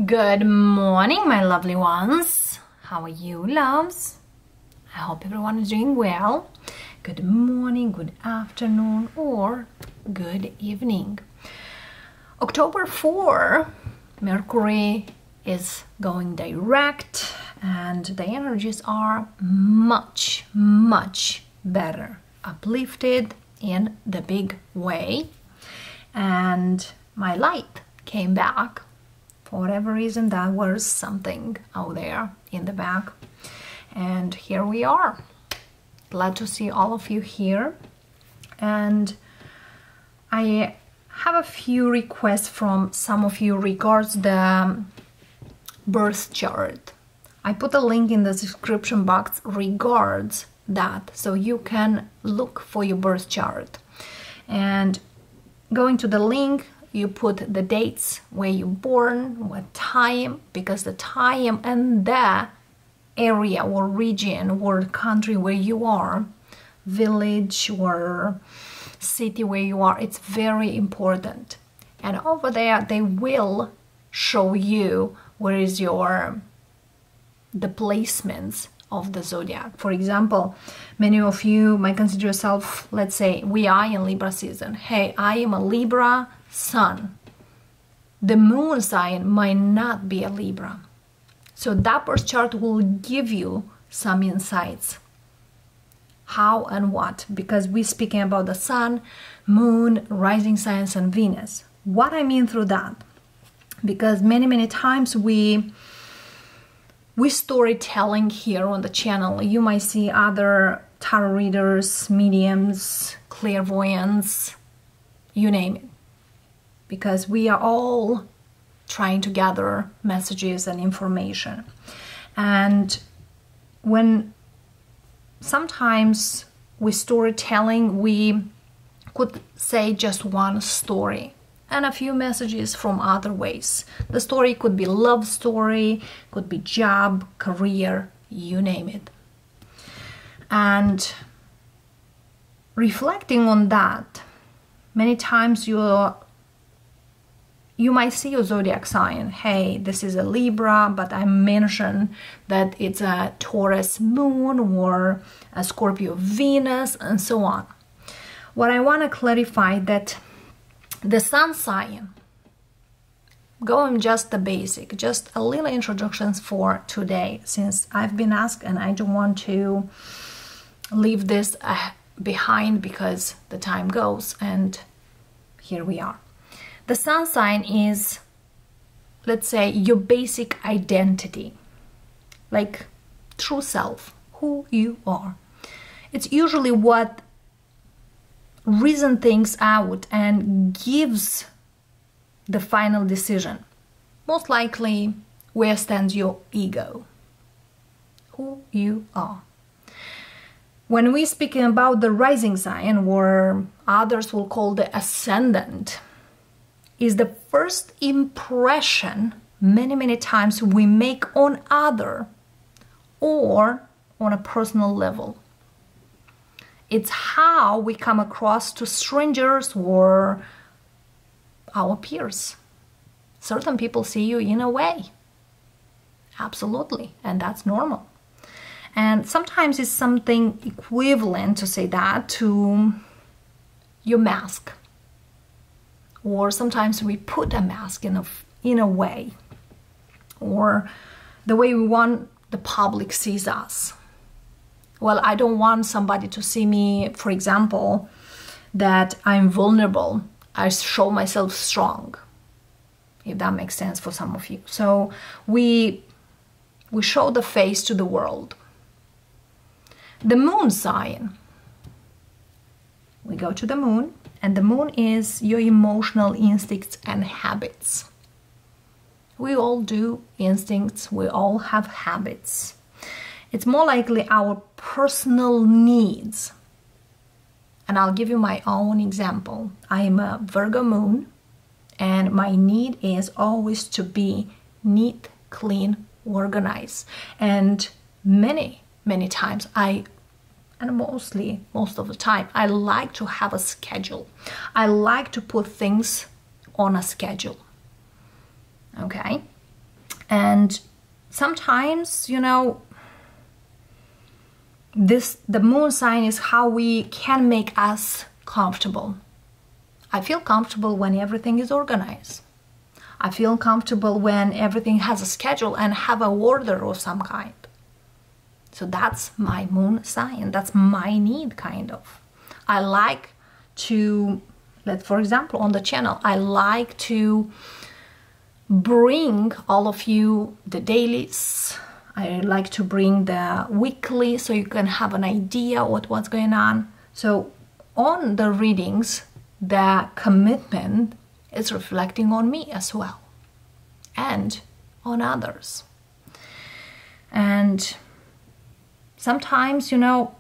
Good morning, my lovely ones. How are you, loves? I hope everyone is doing well. Good morning, good afternoon, or good evening. October 4, Mercury is going direct and the energies are much better, uplifted in the big way. And my light came back. For whatever reason, there was something out there in the back. And here we are. Glad to see all of you here. And I have a few requests from some of you regards the birth chart. I put a link in the description box regards that, so you can look for your birth chart. And going to the link, you put the dates where you're born, what time, because the time and the area or region or country where you are, village or city where you are, it's very important. And over there they will show you where is the placements of the zodiac. For example, many of you might consider yourself, let's say we are in Libra season. Hey, I am a Libra Sun. The moon sign might not be a Libra. So that birth chart will give you some insights. How and what, because we're speaking about the sun, moon, rising signs, and Venus. What I mean through that, because many times we storytelling here on the channel. You might see other tarot readers, mediums, clairvoyants, you name it. Because we are all trying to gather messages and information. And when sometimes with storytelling, we could say just one story and a few messages from other ways. The story could be love story, could be job, career, you name it. And reflecting on that, many times you might see your zodiac sign. Hey, this is a Libra, but I mentioned that it's a Taurus moon or a Scorpio Venus and so on. What I want to clarify that the sun sign, going just the basic, just a little introductions for today, since I've been asked and I don't want to leave this behind because the time goes, and here we are. The sun sign is, let's say, your basic identity, like true self, who you are. It's usually what reason things out and gives the final decision. Most likely, where stands your ego, who you are. When we're speaking about the rising sign, or others will call the ascendant, is the first impression many times we make on other or on a personal level. It's how we come across to strangers or our peers. Certain people see you in a way. Absolutely, and that's normal. And sometimes it's something equivalent to say that to your mask. Or sometimes we put a mask in a way, or the way we want the public sees us. Well, I don't want somebody to see me, for example, that I'm vulnerable. I show myself strong, if that makes sense for some of you. So we show the face to the world. The moon sign. We go to the moon. And the moon is your emotional instincts and habits. We all do instincts, we all have habits. It's more likely our personal needs. And I'll give you my own example. I am a Virgo moon, and my need is always to be neat, clean, organized. And many times most of the time, I like to have a schedule. I like to put things on a schedule. Okay? And sometimes, you know, the moon sign is how we can make us comfortable. I feel comfortable when everything is organized. I feel comfortable when everything has a schedule and have a order of some kind. So that's my moon sign. That's my need, kind of. I like to, for example, on the channel, I like to bring all of you the dailies. I like to bring the weekly so you can have an idea what's going on. So on the readings, the commitment is reflecting on me as well and on others. And sometimes, you know,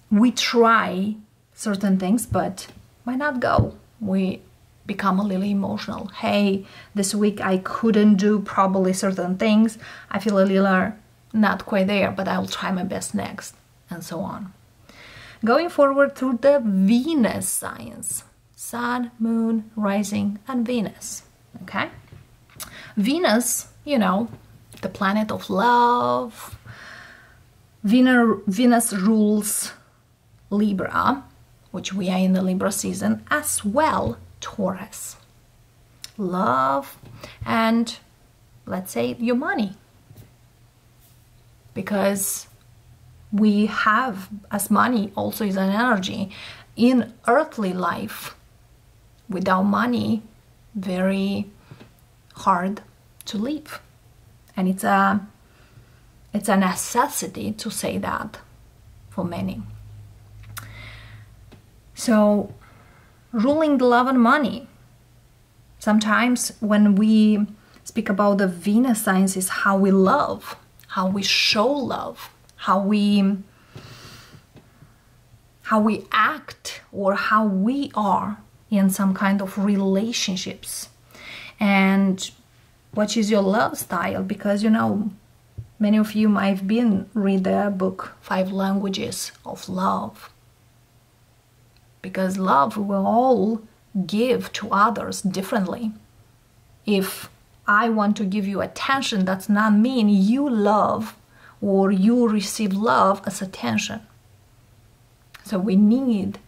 we try certain things but might not go. We become a little emotional. Hey, this week I couldn't do probably certain things. I feel a little not quite there, but I'll try my best next, and so on. Going forward through the Venus signs, Sun, Moon, Rising, and Venus. Okay? Venus, you know, the planet of love. Venus rules Libra, which we are in the Libra season, as well Taurus. Love and, let's say, your money. Because we have, as money also is an energy, in earthly life, without money, very hard to live. And it's a necessity to say that for many. So, ruling the love and money. Sometimes when we speak about the Venus signs is how we love, how we show love, how we act, or how we are in some kind of relationships. And what is your love style? Because, you know, many of you might have read the book 5 Languages of Love. Because love will all give to others differently. If I want to give you attention, that's not mean you love or you receive love as attention. So we need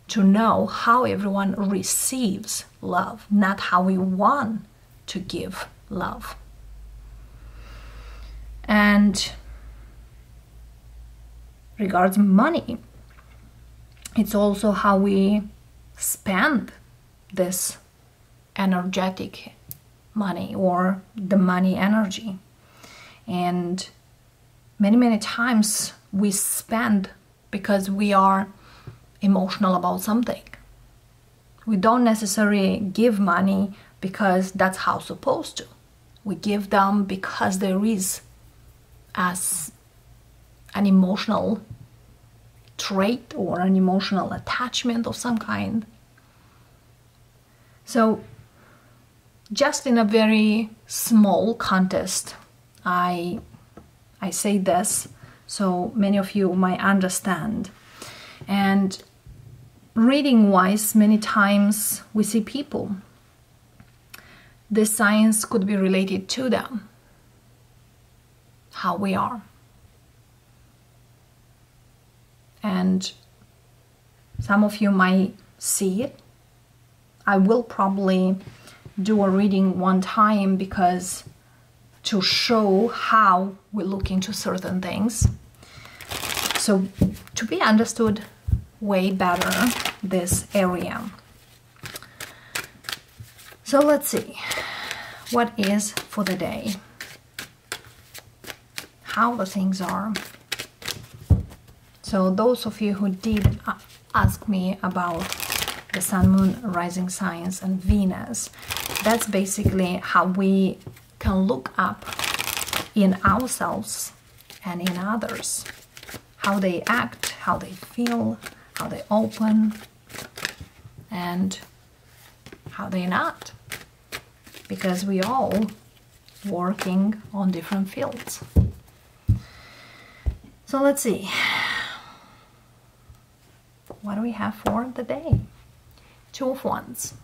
to know how everyone receives love, not how we want to give love. And regarding money, it's also how we spend this energetic money or the money energy. And many times we spend because we are emotional about something. We don't necessarily give money because that's how supposed to. We give them because there is as an emotional trait or an emotional attachment of some kind. So just in a very small context, I say this so many of you might understand. And reading wise, many times we see people, this science could be related to them, how we are. And some of you might see it. I will probably do a reading one time because to show how we look into certain things. So to be understood way better this area. So let's see what is for the day, how the things are. So those of you who did ask me about the Sun, Moon, Rising signs and Venus, that's basically how we can look up in ourselves and in others, how they act, how they feel, how they open, and how they not, because we all working on different fields. So let's see. What do we have for the day? Two of Wands.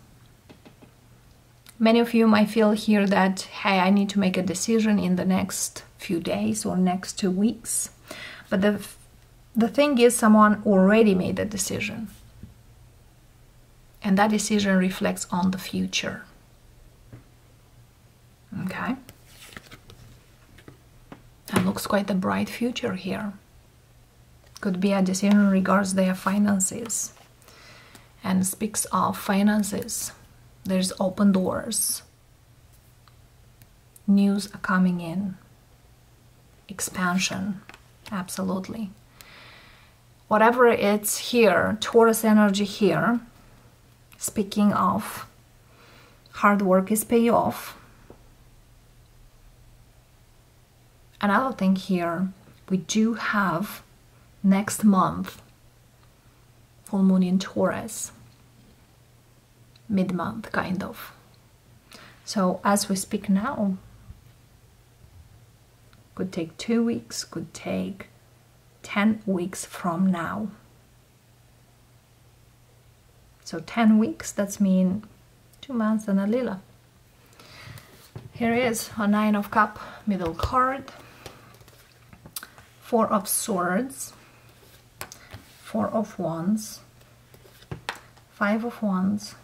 Many of you might feel here that, hey, I need to make a decision in the next few days or next 2 weeks. But the thing is, someone already made a decision. And that decision reflects on the future. Okay? And looks quite a bright future here. Could be a decision in regards their finances. And speaks of finances. There's open doors. News are coming in. Expansion. Absolutely. Whatever it's here, Taurus energy here, speaking of hard work is pay off. Another thing here, we do have next month full moon in Taurus, mid-month kind of. So as we speak now, could take 2 weeks, could take 10 weeks from now. So 10 weeks, that's mean 2 months and a little. Here is a 9 of Cups, middle card, 4 of Swords, 4 of Wands, 5 of Wands,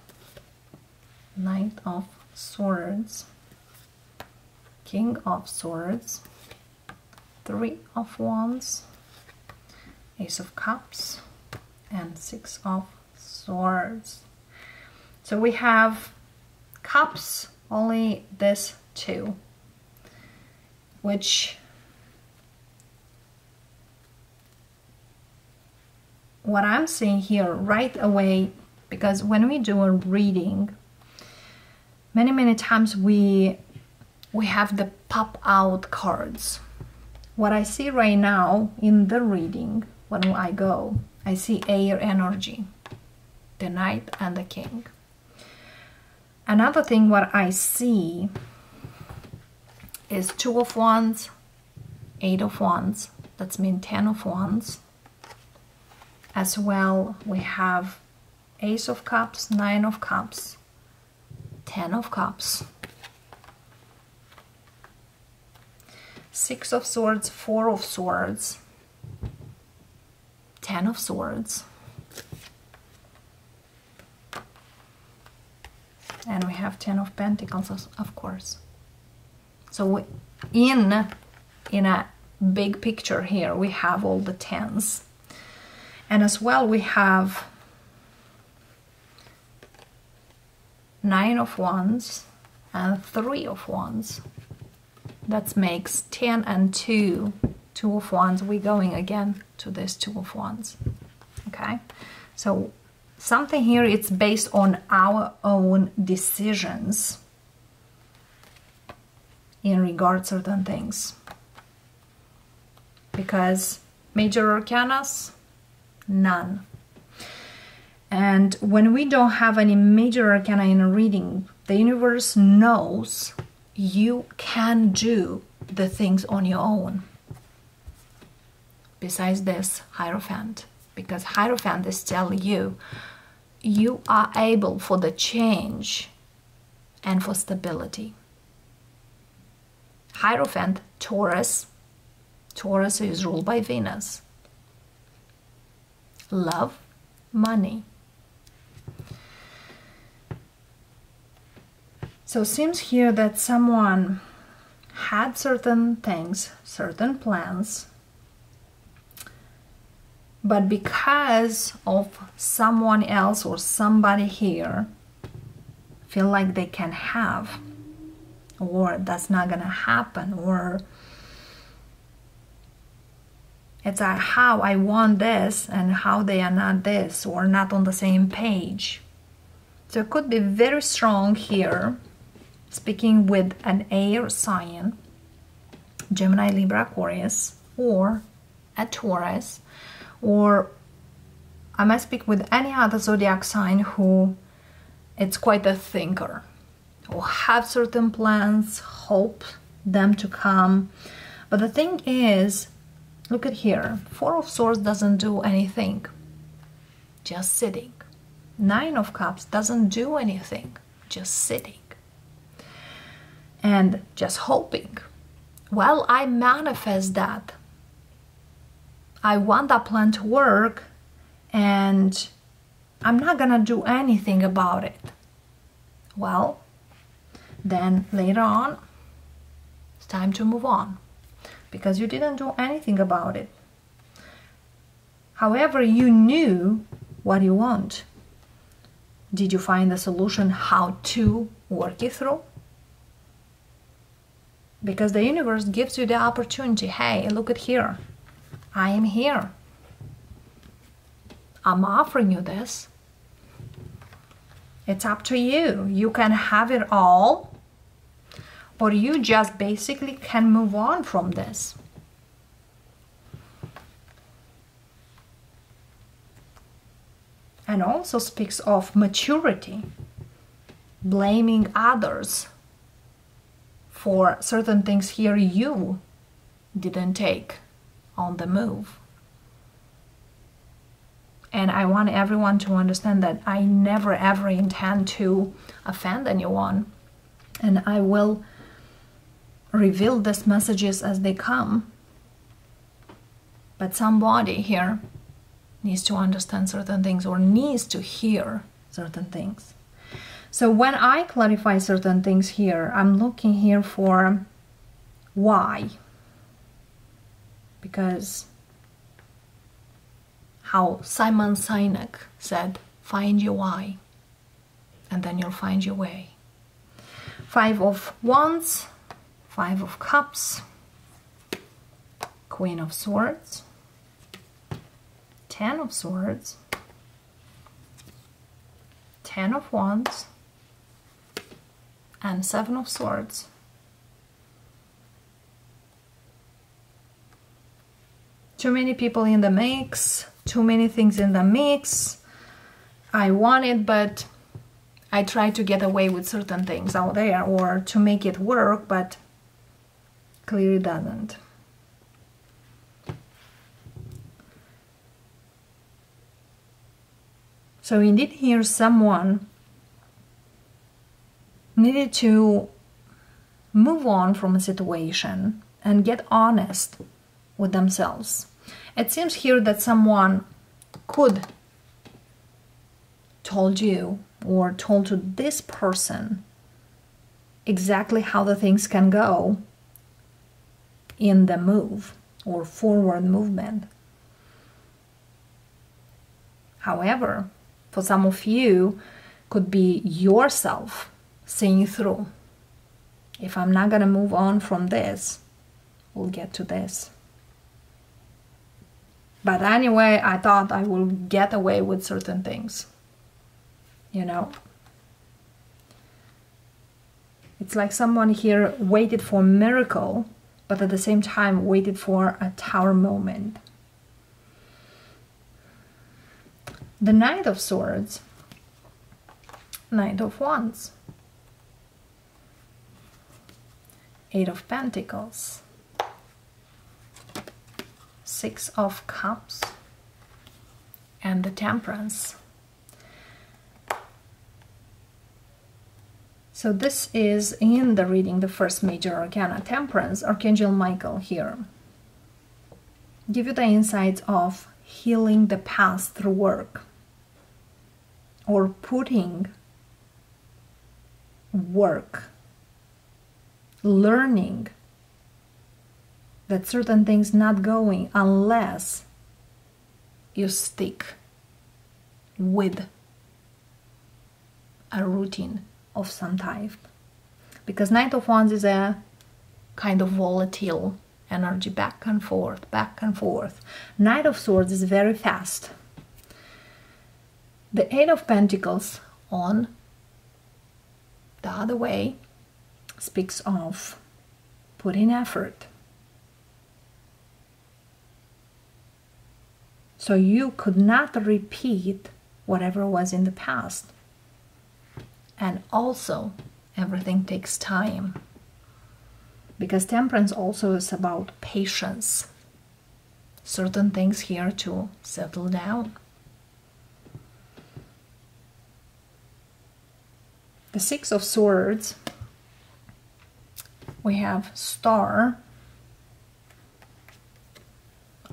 Knight of Swords, King of Swords, 3 of Wands, Ace of Cups, and 6 of Swords. So we have Cups, only this 2, which what I'm seeing here right away, because when we do a reading, many times we have the pop out cards. What I see right now in the reading, when I go, I see air energy, the Knight and the King. Another thing what I see is 2 of Wands, 8 of Wands, that's mean 10 of Wands. As well, we have Ace of Cups, 9 of Cups, 10 of Cups, 6 of Swords, 4 of Swords, 10 of Swords, and we have 10 of Pentacles, of course. So in a big picture here, we have all the 10s. And as well, we have 9 of Wands and 3 of Wands. That makes 10 and 2, 2 of Wands. We're going again to this 2 of Wands. Okay, so something here, it's based on our own decisions in regard to certain things. Because major arcanas, none. And when we don't have any major arcana in a reading, the universe knows you can do the things on your own. Besides this, Hierophant, because Hierophant is telling you, you are able for the change and for stability. Hierophant, Taurus. Taurus is ruled by Venus. Love, money. So it seems here that someone had certain things, certain plans, but because of someone else or somebody here feel like they can have, or that's not gonna happen, or it's like how I want this and how they are not this, or not on the same page. So it could be very strong here, speaking with an air sign, Gemini, Libra, Aquarius, or a Taurus, or I might speak with any other zodiac sign who it's quite a thinker, or have certain plans, hope them to come. But the thing is, look at here, 4 of Swords doesn't do anything, just sitting. Nine of Cups doesn't do anything, just sitting and just hoping. Well, I manifest that. I want that plan to work, and I'm not gonna do anything about it. Well, then later on, it's time to move on, because you didn't do anything about it. However, you knew what you want. Did you find a solution how to work it through? Because the universe gives you the opportunity. Hey, look at here. I am here. I'm offering you this. It's up to you. You can have it all, or you just basically can move on from this. And also speaks of maturity, blaming others for certain things here you didn't take on the move. And I want everyone to understand that I never ever intend to offend anyone, and I will reveal these messages as they come. But somebody here needs to understand certain things, or needs to hear certain things. So when I clarify certain things here, I'm looking here for why. Because how Simon Sinek said, find your why, and then you'll find your way. Five of Wands, Five of Cups, Queen of Swords, Ten of Swords, Ten of Wands, and Seven of Swords. Too many people in the mix, too many things in the mix. I want it, but I try to get away with certain things out there, or to make it work, but clearly doesn't. So indeed here someone needed to move on from a situation and get honest with themselves. It seems here that someone could told you, or told to this person, exactly how the things can go in the move or forward movement. However, for some of you, could be yourself seeing through. If I'm not gonna move on from this, we'll get to this. But anyway, I thought I will get away with certain things. You know? It's like someone here waited for a miracle, but at the same time waited for a tower moment. The Knight of Swords, Knight of Wands, Eight of Pentacles, Six of Cups, and the Temperance. So this is in the reading, the first major arcana, Temperance, Archangel Michael here. Give you the insights of healing the past through work, or putting work, learning that certain things not going unless you stick with a routine of some type. Because Knight of Wands is a kind of volatile energy, back and forth, back and forth. Knight of Swords is very fast. The Eight of Pentacles on the other way speaks of putting effort. So you could not repeat whatever was in the past. And also, everything takes time. Because Temperance also is about patience. Certain things here to settle down. The Six of Swords, we have Star,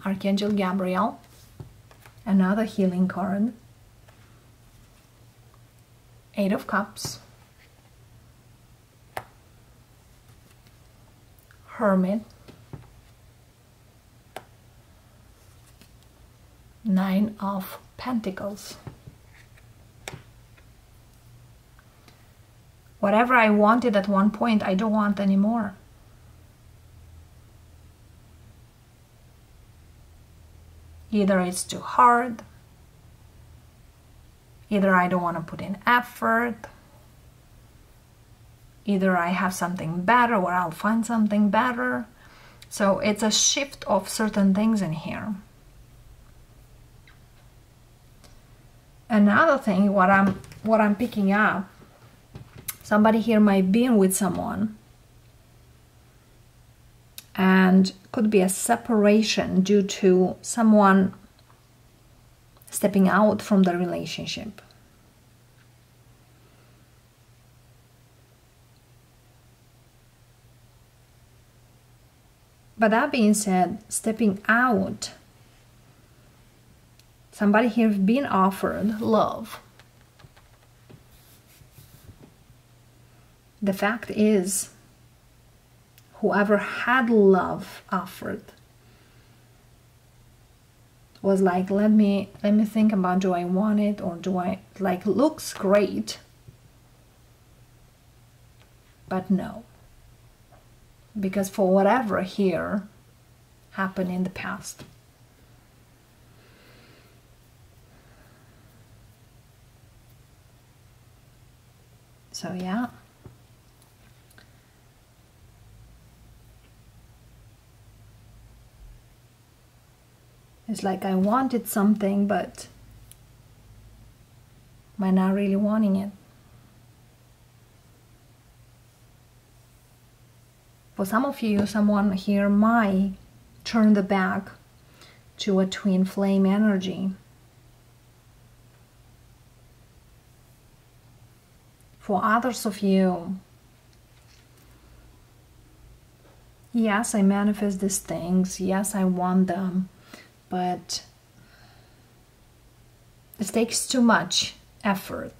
Archangel Gabriel, another healing card, Eight of Cups, Hermit, Nine of Pentacles. Whatever I wanted at one point, I don't want anymore. Either it's too hard, either I don't want to put in effort, either I have something better or I'll find something better. So it's a shift of certain things in here. Another thing, what I'm picking up, somebody here might be with someone and could be a separation due to someone stepping out from the relationship. But that being said, stepping out, somebody here being offered love. The fact is, whoever had love offered was like, let me think about, do I want it, or do I, like, looks great, but no, because for whatever here happened in the past. So yeah, it's like I wanted something, but am not really wanting it. For some of you, someone here might turn the back to a twin flame energy. For others of you, yes, I manifest these things, yes, I want them, but it takes too much effort.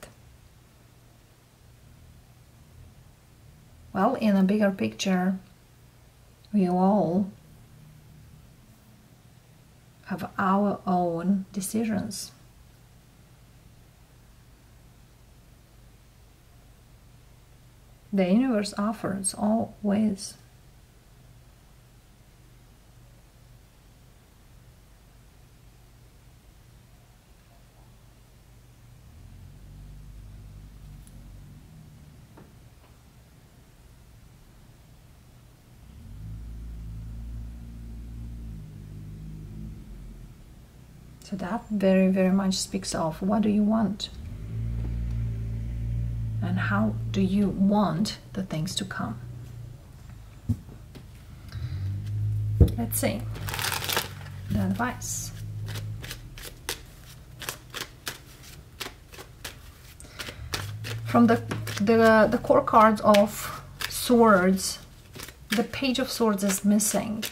Well, in a bigger picture, we all have our own decisions. The universe offers always. So that very, very much speaks of what do you want? And how do you want the things to come? Let's see the advice. From the core cards of Swords, the Page of Swords is missing.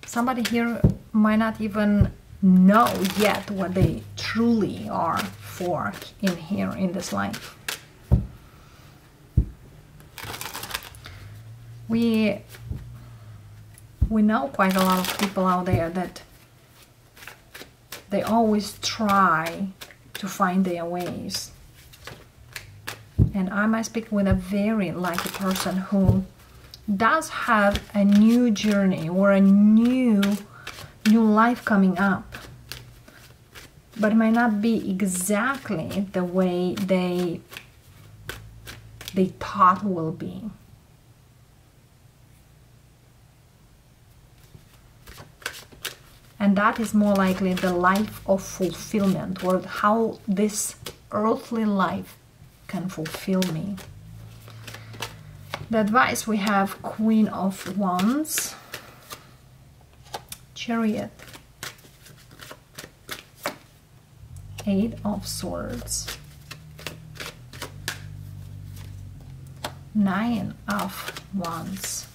Somebody here might not even know yet what they truly are for in here in this life. We know quite a lot of people out there that they always try to find their ways. And I might speak with a very lucky person who does have a new journey or a new life coming up, but it might not be exactly the way they thought will be. And that is more likely the life of fulfillment, or how this earthly life can fulfill me. The advice, we have Queen of Wands, Chariot, Eight of Swords, Nine of Wands.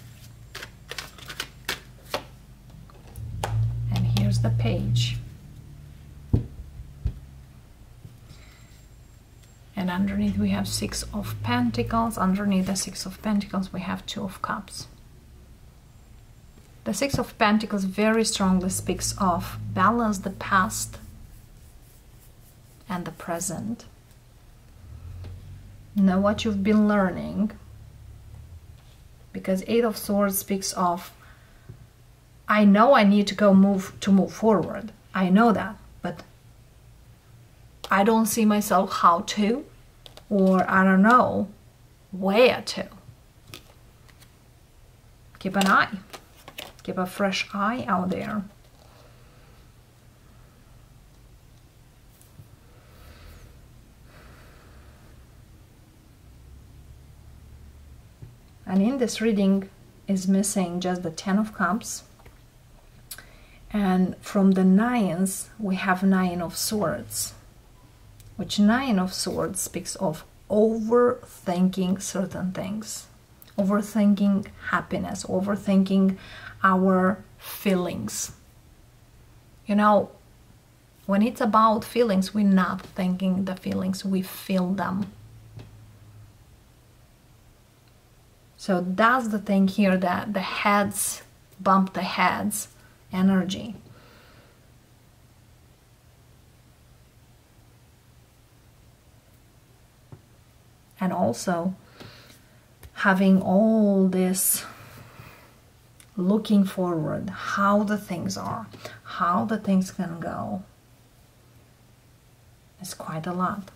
And here's the Page. And underneath we have Six of Pentacles. Underneath the Six of Pentacles we have Two of Cups. The Six of Pentacles very strongly speaks of balance the past and the present. Know what you've been learning, because Eight of Swords speaks of, I know I need to move forward. I know that, but I don't see myself how to, or I don't know where to. Keep an eye. Keep a fresh eye out there. And in this reading is missing just the Ten of Cups. And from the nines, we have Nine of Swords. Which Nine of Swords speaks of overthinking certain things. Overthinking happiness. Overthinking our feelings. You know, when it's about feelings, we're not thinking the feelings, we feel them. So that's the thing here, that the heads bump the heads energy. And also having all this looking forward, how the things are, how the things can go. It's quite a lot.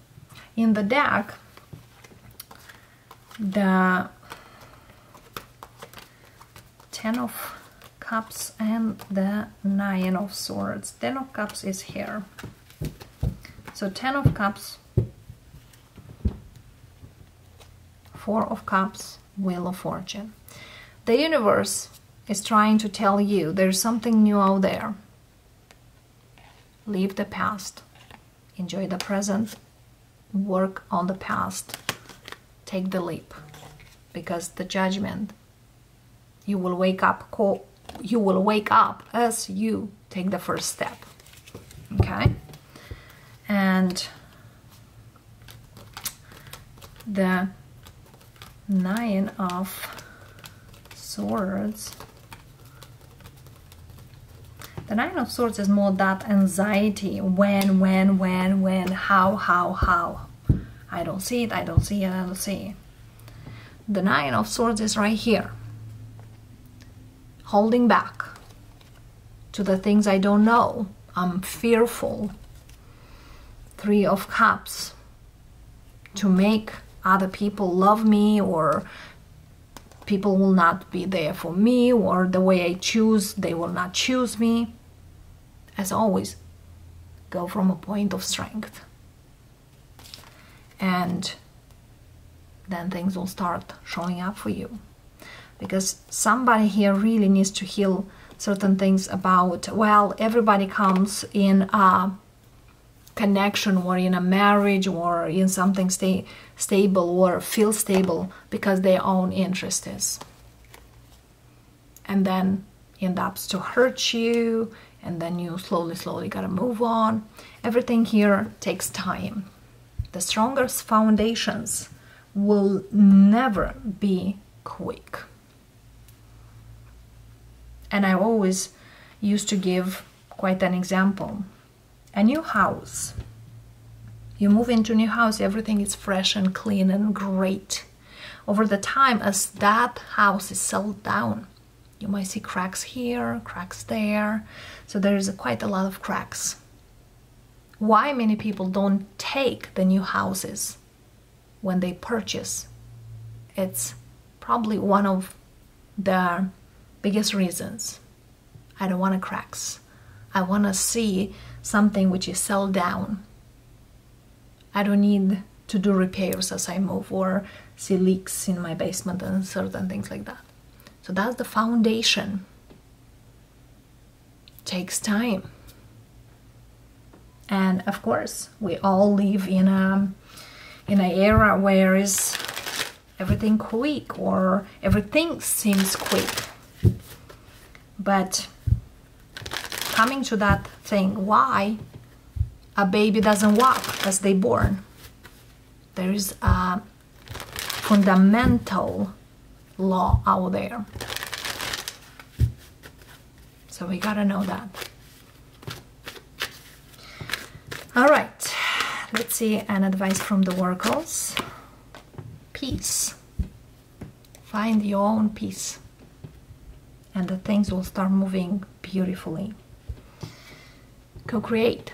In the deck, the Ten of Cups and the Nine of Swords. Ten of Cups is here. So Ten of Cups, Four of Cups, Wheel of Fortune. The universe is trying to tell you there's something new out there. Leave the past. Enjoy the present. Work on the past. Take the leap. Because the Judgment, you will wake up as you take the first step. Okay? And the Nine of Swords. The Nine of Swords is more that anxiety. When, how. I don't see it, I don't see it, I don't see it. The Nine of Swords is right here. Holding back to the things I don't know. I'm fearful. Three of Cups. To make other people love me, or people will not be there for me, or the way I choose, they will not choose me. As always, go from a point of strength. And then things will start showing up for you. Because somebody here really needs to heal certain things about, well, everybody comes in a connection or in a marriage or in something stable or feel stable because their own interest is. And then end up to hurt you, and then you slowly gotta move on. Everything here takes time. The strongest foundations will never be quick. And I always used to give quite an example. A new house. You move into a new house, everything is fresh and clean and great. Over the time, as that house is settled down, you might see cracks here, cracks there. So there is quite a lot of cracks. Why many people don't take the new houses when they purchase? It's probably one of the biggest reasons. I don't want cracks. I want to see something which is settled down. I don't need to do repairs as I move or see leaks in my basement and certain things like that. So that's the foundation. It takes time. And of course, we all live in an era where is everything quick, or everything seems quick. But coming to that thing, why a baby doesn't walk as they born? There is a fundamental law out there. So we gotta know that. All right, let's see an advice from the oracles. Peace. Find your own peace, and the things will start moving beautifully. Co-create.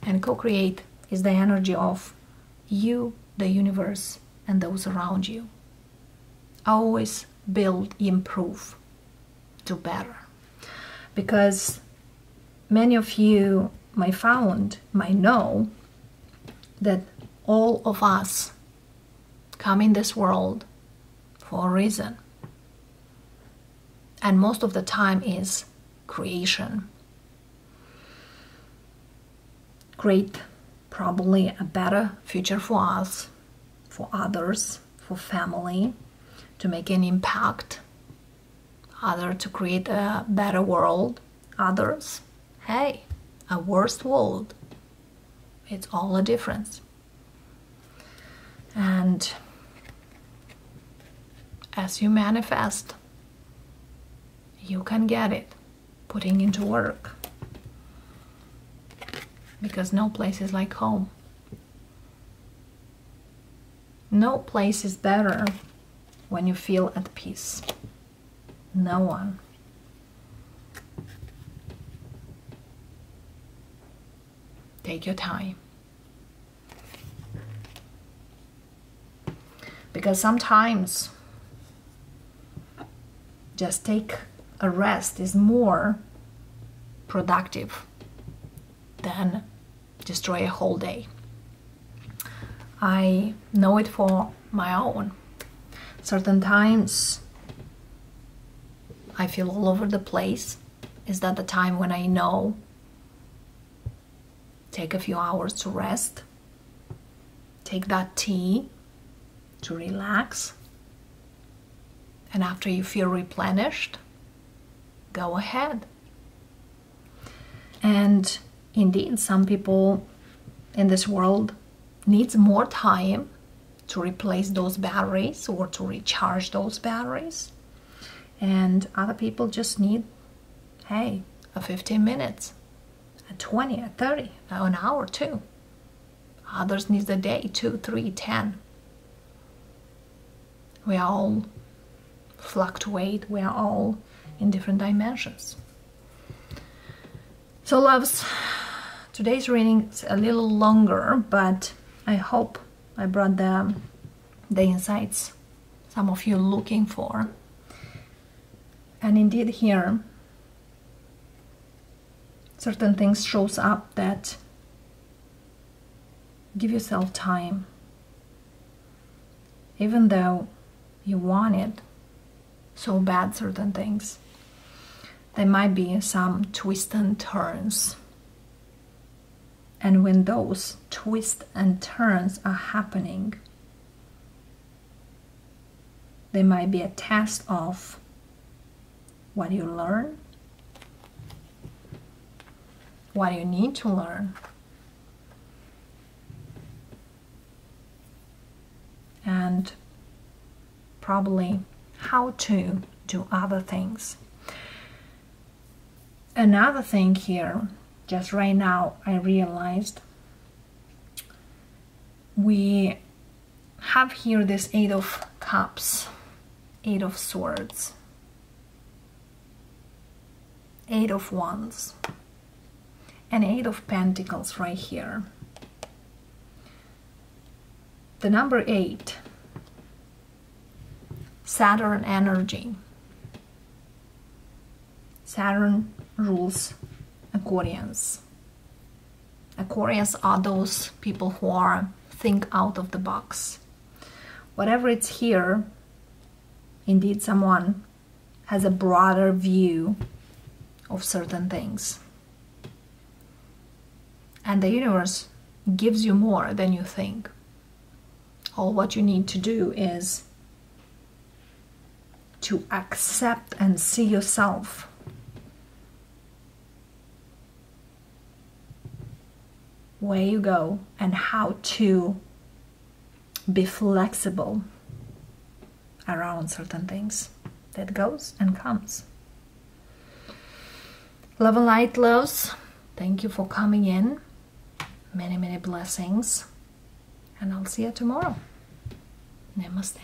And co-create is the energy of you, the universe, and those around you. Always build, improve, do better. Because many of you might know that all of us come in this world for a reason. And most of the time is creation. Create probably a better future for us, for others, for family, to make an impact. Others to create a better world. Others, hey, a worse world. It's all a difference. And as you manifest, you can get it, putting into work. Because no place is like home. No place is better when you feel at peace. No one. Take your time. Because sometimes just take a rest is more productive than destroy a whole day. I know it for my own. Certain times I feel all over the place. Is that the time when I know take a few hours to rest, take that tea to relax, and after you feel replenished, go ahead. And indeed, some people in this world needs more time to replace those batteries or to recharge those batteries. And other people just need, hey, a 15 minutes, a 20, a 30, an hour too. Others need a day, 2, 3, 10. We all fluctuate. We are all in different dimensions. So loves, today's reading is a little longer, but I hope I brought the insights some of you looking for. And indeed here, certain things shows up that give yourself time. Even though you want it so bad, certain things, there might be some twists and turns. And when those twists and turns are happening, there might be a test of what you learn, what you need to learn, and probably how to do other things. Another thing here, just right now I realized, we have here this 8 of Cups, 8 of Swords, 8 of Wands, and 8 of Pentacles right here. The number 8, Saturn energy. Saturn rules Aquarians. Aquarians are those people who are think out of the box. Whatever it's here, indeed someone has a broader view of certain things. And the universe gives you more than you think. All what you need to do is to accept and see yourself where you go and how to be flexible around certain things that goes and comes. Love and light, loves. Thank you for coming in. Many, many blessings. And I'll see you tomorrow. Namaste.